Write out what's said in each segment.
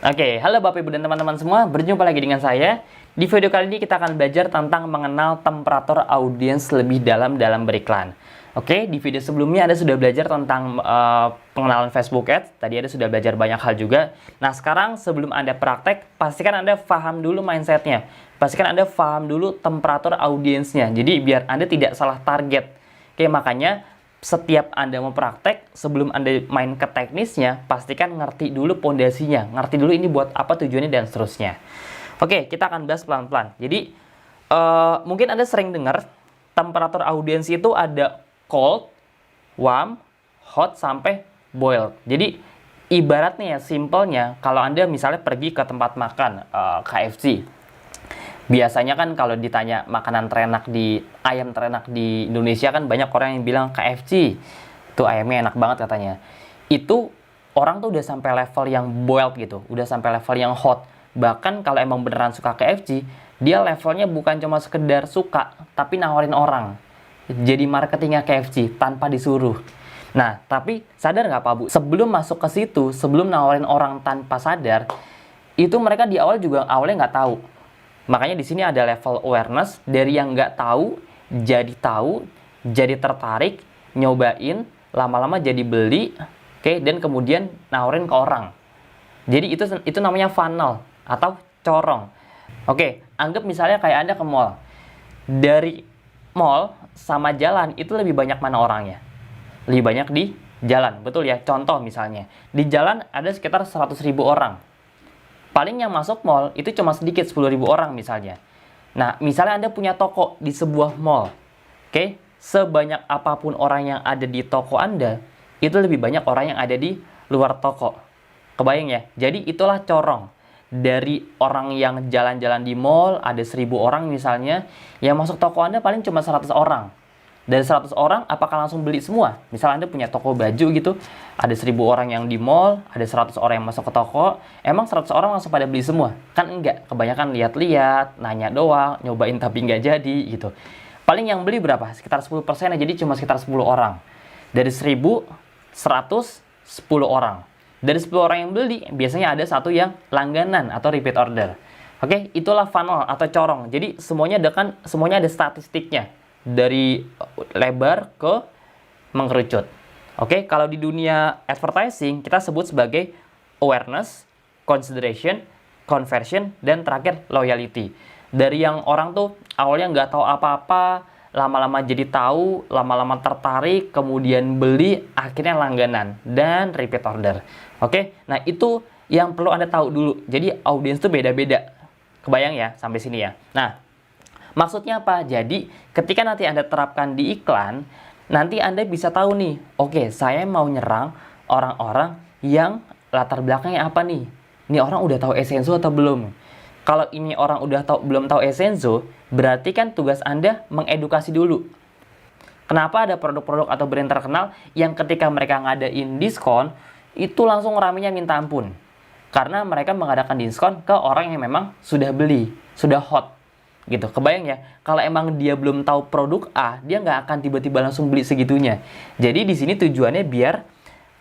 Oke, halo Bapak Ibu dan teman-teman semua, berjumpa lagi dengan saya. Di video kali ini kita akan belajar tentang mengenal temperatur audiens lebih dalam beriklan. Oke, di video sebelumnya Anda sudah belajar tentang pengenalan Facebook Ads. Tadi Anda sudah belajar banyak hal juga. Nah, sekarang sebelum Anda praktek, pastikan Anda paham dulu mindsetnya. Pastikan Anda paham dulu temperatur audiensnya. Jadi biar Anda tidak salah target. Oke, makanya setiap Anda mau praktek, sebelum Anda main ke teknisnya, pastikan ngerti dulu pondasinya, ngerti dulu ini buat apa tujuannya dan seterusnya. Oke, kita akan bahas pelan-pelan. Jadi, mungkin Anda sering dengar temperatur audiens itu ada cold, warm, hot, sampai boiled. Jadi, ibaratnya ya, simpelnya, kalau Anda misalnya pergi ke tempat makan, KFC, biasanya kan kalau ditanya makanan terenak ayam terenak di Indonesia kan banyak orang yang bilang KFC. Itu ayamnya enak banget katanya. Itu orang tuh udah sampai level yang boiled gitu, udah sampai level yang hot. Bahkan kalau emang beneran suka KFC, dia levelnya bukan cuma sekedar suka, tapi nawarin orang. Jadi marketingnya KFC tanpa disuruh. Nah, tapi sadar nggak Pak Bu? Sebelum masuk ke situ, sebelum nawarin orang tanpa sadar, itu mereka di awal juga awalnya nggak tahu. Makanya di sini ada level awareness dari yang nggak tahu, jadi tertarik, nyobain, lama-lama jadi beli, oke, dan kemudian nawarin ke orang. Jadi itu namanya funnel atau corong. Oke, anggap misalnya kayak Anda ke mall. Dari mall sama jalan itu lebih banyak mana orangnya? Lebih banyak di jalan, betul ya? Contoh misalnya, di jalan ada sekitar 100.000 orang. Paling yang masuk mall itu cuma sedikit, 10.000 orang misalnya. Nah, misalnya Anda punya toko di sebuah mall. Oke, sebanyak apapun orang yang ada di toko Anda, itu lebih banyak orang yang ada di luar toko. Kebayang ya? Jadi itulah corong. Dari orang yang jalan-jalan di mall, ada 1.000 orang misalnya, yang masuk toko Anda paling cuma 100 orang. Dari 100 orang, apakah langsung beli semua? Misal Anda punya toko baju gitu, ada 1.000 orang yang di mall, ada 100 orang yang masuk ke toko, emang 100 orang langsung pada beli semua? Kan enggak, kebanyakan lihat-lihat, nanya doang, nyobain tapi nggak jadi gitu. Paling yang beli berapa? Sekitar 10% ya, jadi cuma sekitar 10 orang. Dari 1.000, 100, 10 orang. Dari 10 orang yang beli, biasanya ada satu yang langganan atau repeat order. Oke, itulah funnel atau corong. Jadi semuanya ada statistiknya. Dari lebar ke mengerucut. Oke, kalau di dunia advertising kita sebut sebagai awareness, consideration, conversion, dan terakhir loyalty. Dari yang orang tuh awalnya nggak tahu apa-apa, lama-lama jadi tahu, lama-lama tertarik, kemudian beli, akhirnya langganan dan repeat order. Oke, nah itu yang perlu Anda tahu dulu. Jadi audiens tuh beda-beda. Kebayang ya sampai sini ya. Nah, maksudnya apa? Jadi, ketika nanti Anda terapkan di iklan, nanti Anda bisa tahu nih, oke, saya mau nyerang orang-orang yang latar belakangnya apa nih? Ini orang udah tahu Essenzo atau belum? Kalau ini orang belum tahu Essenzo, berarti kan tugas Anda mengedukasi dulu. Kenapa ada produk-produk atau brand terkenal yang ketika mereka ngadain diskon, itu langsung ramenya minta ampun. Karena mereka mengadakan diskon ke orang yang memang sudah beli, sudah hot. Gitu, kebayang ya, kalau emang dia belum tahu produk A, dia nggak akan tiba-tiba langsung beli segitunya. Jadi di sini tujuannya biar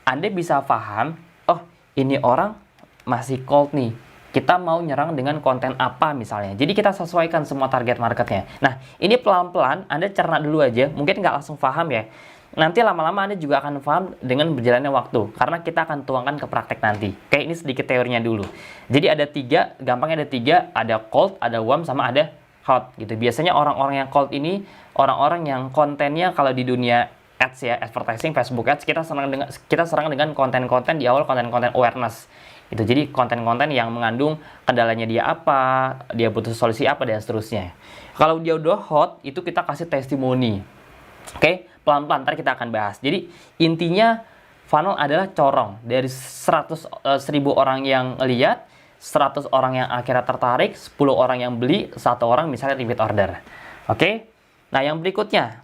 Anda bisa paham, oh ini orang masih cold nih, kita mau nyerang dengan konten apa misalnya. Jadi kita sesuaikan semua target marketnya. Nah, ini pelan-pelan Anda cerna dulu aja, mungkin nggak langsung paham ya. Nanti lama-lama Anda juga akan paham dengan berjalannya waktu, karena kita akan tuangkan ke praktek nanti. Kayak ini sedikit teorinya dulu. Jadi ada tiga, gampangnya ada cold, ada warm, sama ada hot gitu. Biasanya orang-orang yang cold ini orang-orang yang kontennya kalau di dunia ads ya, advertising, Facebook ads, kita serang dengan konten-konten di awal, konten-konten awareness. Itu jadi konten-konten yang mengandung kendalanya dia apa, dia butuh solusi apa, dan seterusnya. Kalau dia udah hot, itu kita kasih testimoni. Oke, pelan-pelan ntar kita akan bahas. Jadi intinya funnel adalah corong dari 100.000 orang yang lihat, 100 orang yang akhirnya tertarik, 10 orang yang beli, 1 orang misalnya repeat order. Oke? Nah, yang berikutnya.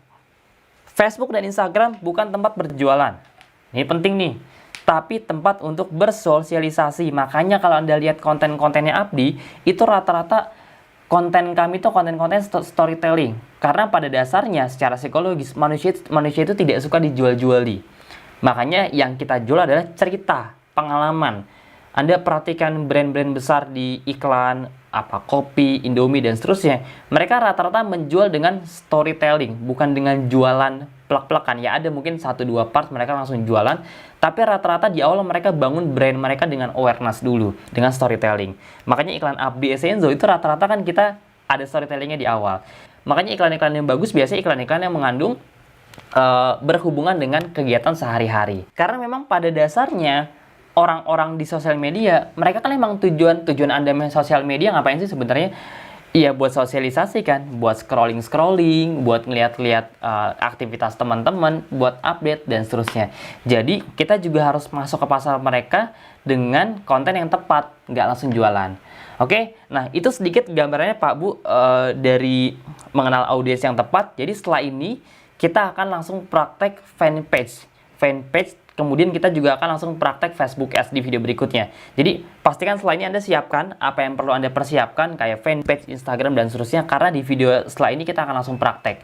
Facebook dan Instagram bukan tempat berjualan. Ini penting nih. Tapi tempat untuk bersosialisasi. Makanya kalau Anda lihat konten-kontennya Abdi, itu rata-rata konten kami itu konten-konten storytelling. Karena pada dasarnya secara psikologis manusia itu tidak suka dijual-juali. Makanya yang kita jual adalah cerita, pengalaman. Anda perhatikan brand-brand besar di iklan apa kopi, Indomie dan seterusnya, mereka rata-rata menjual dengan storytelling, bukan dengan jualan plak-plakan. Ya ada mungkin 1-2 part mereka langsung jualan, tapi rata-rata di awal mereka bangun brand mereka dengan awareness dulu, dengan storytelling. Makanya iklan Abdi Essenzo itu rata-rata kan kita ada storytellingnya di awal. Makanya iklan-iklan yang bagus biasanya iklan-iklan yang mengandung berhubungan dengan kegiatan sehari-hari. Karena memang pada dasarnya orang-orang di sosial media, mereka kan emang tujuan Anda main sosial media ngapain sih sebenarnya? Iya buat sosialisasi kan, buat scrolling, buat ngeliat-liat aktivitas teman-teman, buat update dan seterusnya. Jadi kita juga harus masuk ke pasar mereka dengan konten yang tepat, nggak langsung jualan. Oke, nah itu sedikit gambarannya Pak Bu dari mengenal audiens yang tepat. Jadi setelah ini kita akan langsung praktek fanpage, kemudian kita juga akan langsung praktek Facebook Ads di video berikutnya. Jadi pastikan setelah ini Anda siapkan apa yang perlu Anda persiapkan kayak fanpage, Instagram dan seterusnya, karena di video setelah ini kita akan langsung praktek.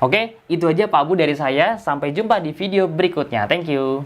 Oke, itu aja Pak Bu dari saya. Sampai jumpa di video berikutnya. Thank you.